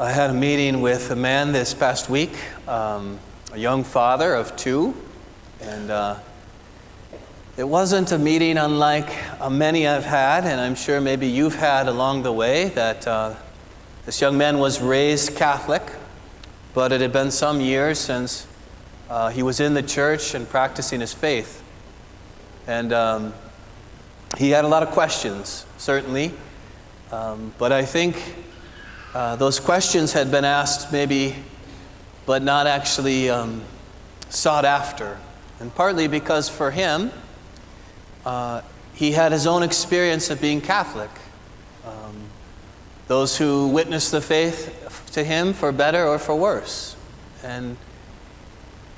I had a meeting with a man this past week, a young father of two, and it wasn't a meeting unlike many I've had, and I'm sure maybe you've had along the way, that this young man was raised Catholic, but it had been some years since he was in the church and practicing his faith. And he had a lot of questions, certainly, but I think those questions had been asked maybe, but not actually sought after. And partly because for him, he had his own experience of being Catholic. Those who witnessed the faith to him for better or for worse. And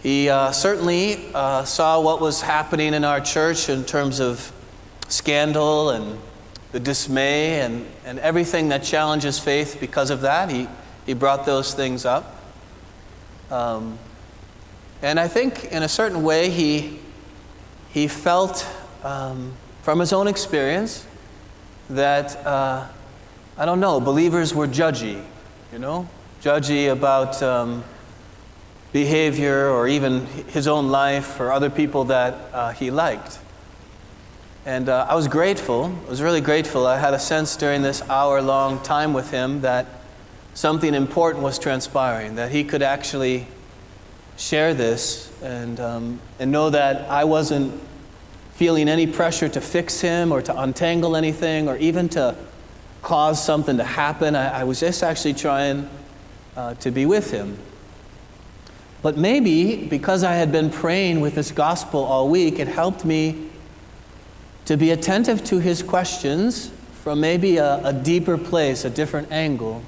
he certainly saw what was happening in our church in terms of scandal and the dismay and everything that challenges faith because of that. He brought those things up. And I think in a certain way he felt from his own experience that, I don't know, believers were judgy, judgy about behavior or even his own life or other people that he liked. And I was grateful. I was really grateful. I had a sense during this hour-long time with him that something important was transpiring, that he could actually share this and know that I wasn't feeling any pressure to fix him or to untangle anything or even to cause something to happen. I was just actually trying to be with him. But maybe because I had been praying with this gospel all week, it helped me to be attentive to his questions from maybe a deeper place, a different angle,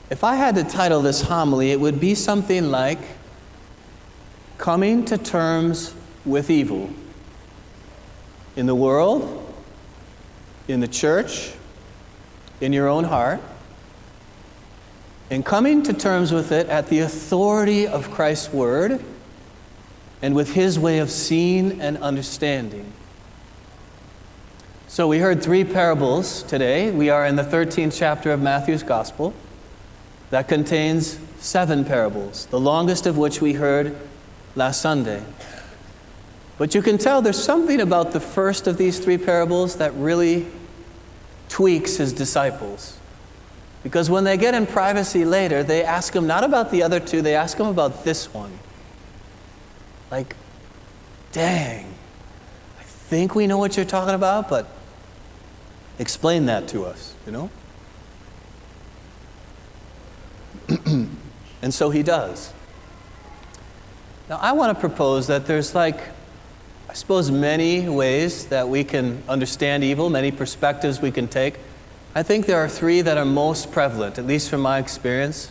If I had to title this homily, it would be something like Coming to Terms with Evil in the world, in the church, in your own heart, and coming to terms with it at the authority of Christ's Word and with His way of seeing and understanding. So we heard 3 parables today. We are in the 13th chapter of Matthew's Gospel that contains 7 parables, the longest of which we heard last Sunday. But you can tell there's something about the first of these 3 parables that really tweaks his disciples. Because when they get in privacy later, they ask him not about the other 2, they ask him about this one. Like, dang, I think we know what you're talking about, but explain that to us, And so he does. Now, I want to propose that there's I suppose many ways that we can understand evil, many perspectives we can take. I think there are 3 that are most prevalent, at least from my experience.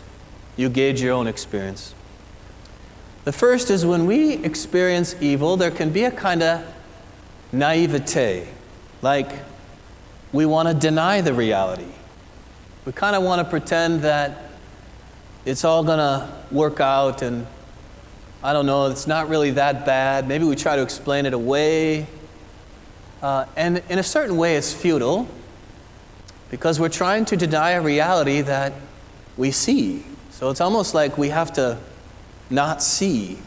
You gauge your own experience. The first is when we experience evil, there can be a kind of naivete, like we want to deny the reality. We kind of want to pretend that it's all going to work out and, I don't know, it's not really that bad. Maybe we try to explain it away. And in a certain way, it's futile because we're trying to deny a reality that we see. So it's almost like we have to not see.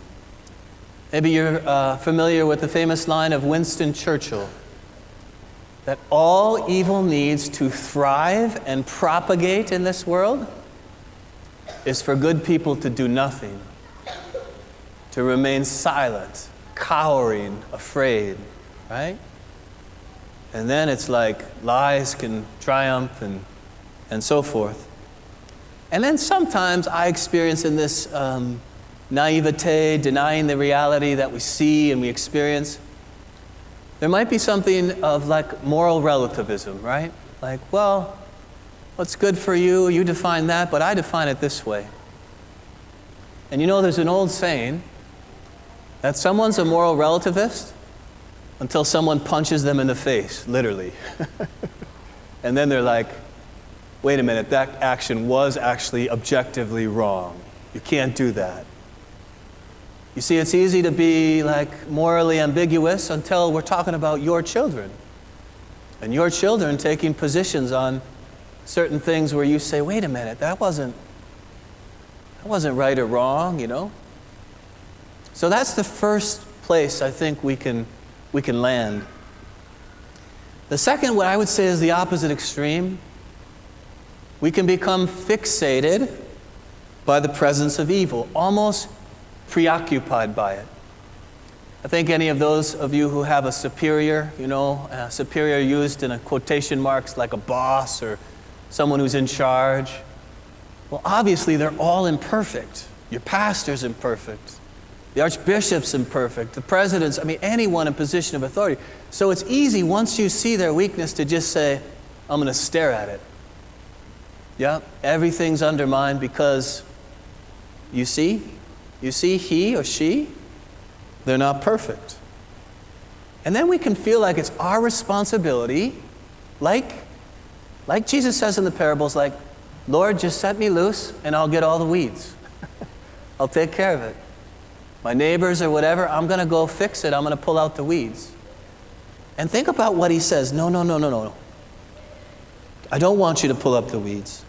Maybe you're familiar with the famous line of Winston Churchill, that all evil needs to thrive and propagate in this world is for good people to do nothing, to remain silent, cowering, afraid, right? And then it's like lies can triumph and so forth. And then sometimes I experience in this naivete, denying the reality that we see and we experience, there might be something of moral relativism, right? Well, what's good for you, you define that, but I define it this way. And there's an old saying that someone's a moral relativist until someone punches them in the face, literally. And then they're like, wait a minute, that action was actually objectively wrong. You can't do that. You see, it's easy to be morally ambiguous until we're talking about your children. And your children taking positions on certain things where you say, wait a minute, that wasn't right or wrong, you know? So that's the first place I think we can land. The second, what I would say, is the opposite extreme. We can become fixated by the presence of evil, almost preoccupied by it. I think any of those of you who have a superior, superior used in a quotation marks like a boss or someone who's in charge, well, obviously they're all imperfect. Your pastor's imperfect. The archbishop's imperfect. The president's, anyone in position of authority. So it's easy once you see their weakness to just say, I'm going to stare at it. Yeah, everything's undermined because you see he or she, they're not perfect. And then we can feel like it's our responsibility, like Jesus says in the parables, like, Lord, just set me loose and I'll get all the weeds. I'll take care of it. My neighbors or whatever, I'm going to go fix it. I'm going to pull out the weeds. And think about what he says. No. I don't want you to pull up the weeds.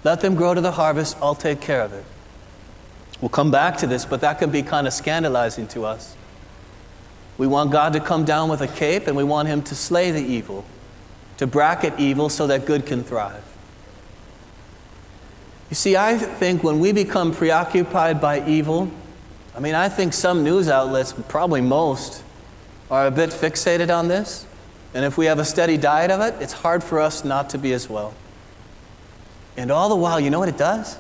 Let them grow to the harvest. I'll take care of it. We'll come back to this, but that can be kind of scandalizing to us. We want God to come down with a cape and we want him to slay the evil, to bracket evil so that good can thrive. You see, I think when we become preoccupied by evil, I think some news outlets, probably most, are a bit fixated on this. And if we have a steady diet of it, it's hard for us not to be as well. And all the while, you know what it does?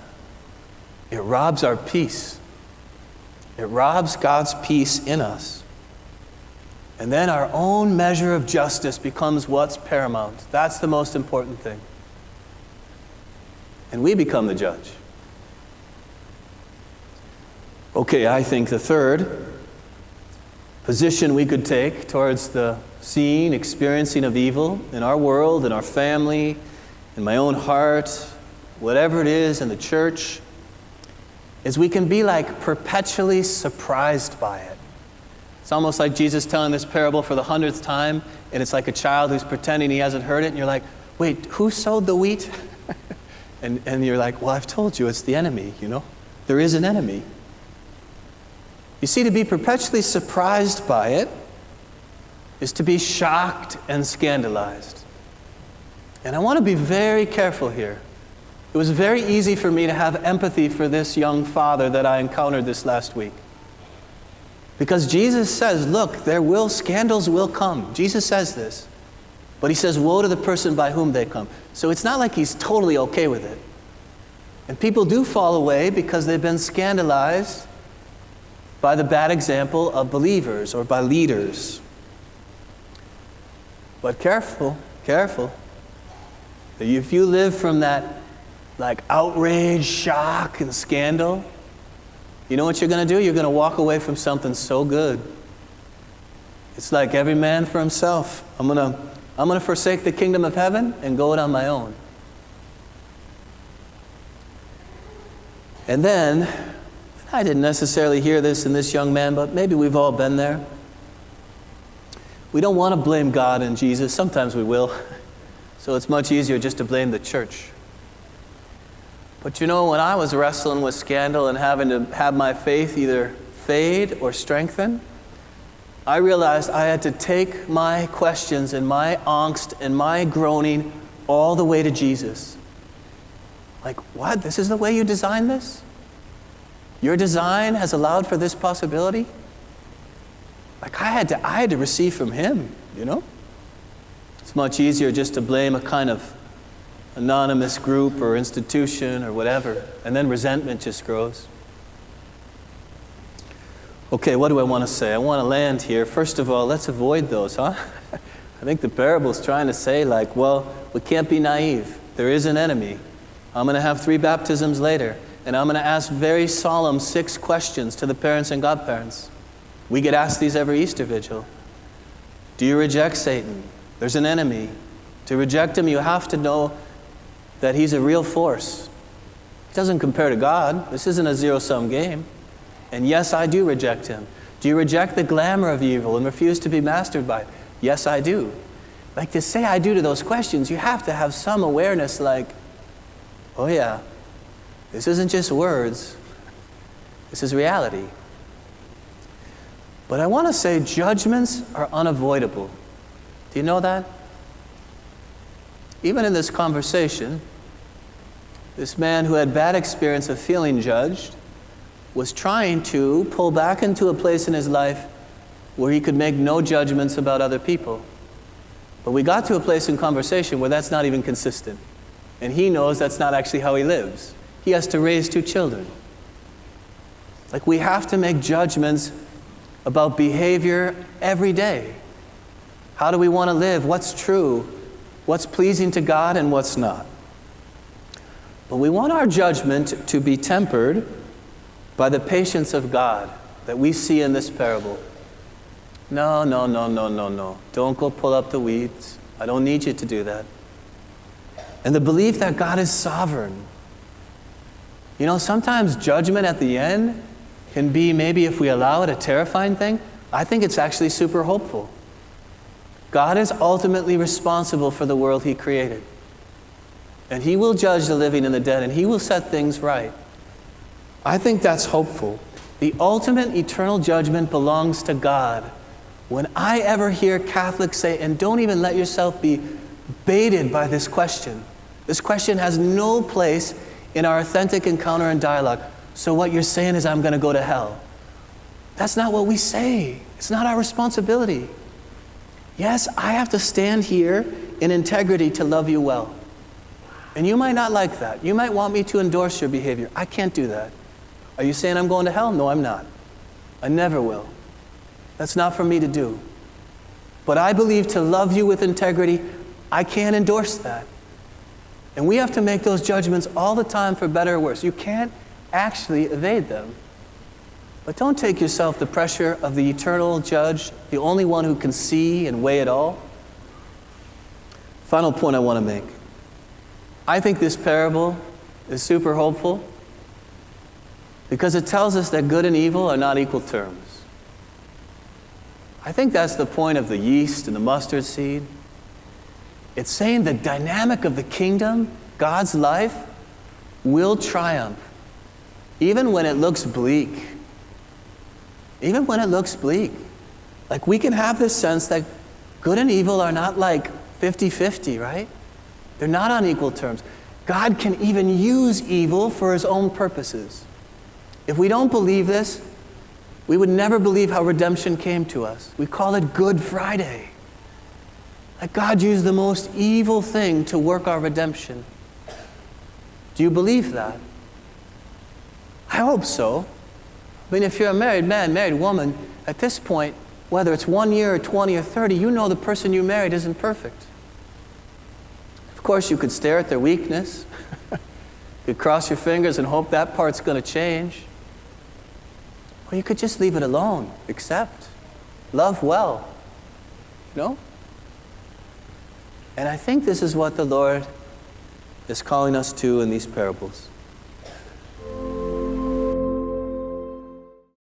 It robs our peace. It robs God's peace in us. And then our own measure of justice becomes what's paramount. That's the most important thing. And we become the judge. Okay, I think the third position we could take towards the seeing, experiencing of evil in our world, in our family, in my own heart, whatever it is, in the church, is we can be like perpetually surprised by it. It's almost like Jesus telling this parable for the 100th time, and it's like a child who's pretending he hasn't heard it, and you're like, wait, who sowed the wheat? and you're like, well, I've told you, it's the enemy, There is an enemy. You see, to be perpetually surprised by it is to be shocked and scandalized. And I want to be very careful here. It was very easy for me to have empathy for this young father that I encountered this last week. Because Jesus says, look, scandals will come. Jesus says this. But he says, woe to the person by whom they come. So it's not like he's totally okay with it. And people do fall away because they've been scandalized by the bad example of believers or by leaders. But careful. If you live from that outrage, shock, and scandal, you know what you're going to do? You're going to walk away from something so good. It's like every man for himself. I'm going to forsake the kingdom of heaven and go it on my own. And then, I didn't necessarily hear this in this young man, but maybe we've all been there. We don't want to blame God and Jesus. Sometimes we will. So it's much easier just to blame the church. But when I was wrestling with scandal and having to have my faith either fade or strengthen, I realized I had to take my questions and my angst and my groaning all the way to Jesus. Like, what? This is the way you designed this? Your design has allowed for this possibility? Like, I had to receive from him, It's much easier just to blame a kind of anonymous group or institution or whatever, and then resentment just grows. Okay, what do I want to say? I want to land here. First of all, let's avoid those, huh? I think the parable's trying to say, we can't be naive. There is an enemy. I'm going to have 3 baptisms later, and I'm going to ask very solemn 6 questions to the parents and godparents. We get asked these every Easter Vigil. Do you reject Satan? There's an enemy. To reject him, you have to know that he's a real force. He doesn't compare to God. This isn't a zero-sum game. And yes, I do reject him. Do you reject the glamour of evil and refuse to be mastered by it? Yes, I do. Like to say I do to those questions, you have to have some awareness like, oh yeah, this isn't just words, this is reality. But I want to say judgments are unavoidable. Do you know that? Even in this conversation, this man who had bad experience of feeling judged was trying to pull back into a place in his life where he could make no judgments about other people. But we got to a place in conversation where that's not even consistent. And he knows that's not actually how he lives. He has to raise 2 children. Like we have to make judgments about behavior every day. How do we want to live? What's true? What's pleasing to God and what's not? But we want our judgment to be tempered by the patience of God that we see in this parable. No. Don't go pull up the weeds. I don't need you to do that. And the belief that God is sovereign. You know, sometimes judgment at the end can be, maybe if we allow it, a terrifying thing. I think it's actually super hopeful. God is ultimately responsible for the world He created. And He will judge the living and the dead, and He will set things right. I think that's hopeful. The ultimate eternal judgment belongs to God. When I ever hear Catholics say, and don't even let yourself be baited by this question has no place in our authentic encounter and dialogue. So what you're saying is I'm going to go to hell. That's not what we say. It's not our responsibility. Yes, I have to stand here in integrity to love you well. And you might not like that. You might want me to endorse your behavior. I can't do that. Are you saying I'm going to hell? No, I'm not. I never will. That's not for me to do. But I believe to love you with integrity, I can't endorse that. And we have to make those judgments all the time for better or worse. You can't actually evade them. But don't take yourself the pressure of the eternal judge, the only one who can see and weigh it all. Final point I want to make. I think this parable is super hopeful because it tells us that good and evil are not equal terms. I think that's the point of the yeast and the mustard seed. It's saying the dynamic of the kingdom, God's life, will triumph, even when it looks bleak. Even when it looks bleak. Like we can have this sense that good and evil are not like 50-50, right? They're not on equal terms. God can even use evil for His own purposes. If we don't believe this, we would never believe how redemption came to us. We call it Good Friday. Like God used the most evil thing to work our redemption. Do you believe that? I hope so. I mean, if you're a married man, married woman, at this point, whether it's 1 year or 20 or 30, you know the person you married isn't perfect. Of course, you could stare at their weakness. You could cross your fingers and hope that part's going to change. Or you could just leave it alone, accept, love well, you know? And I think this is what the Lord is calling us to in these parables.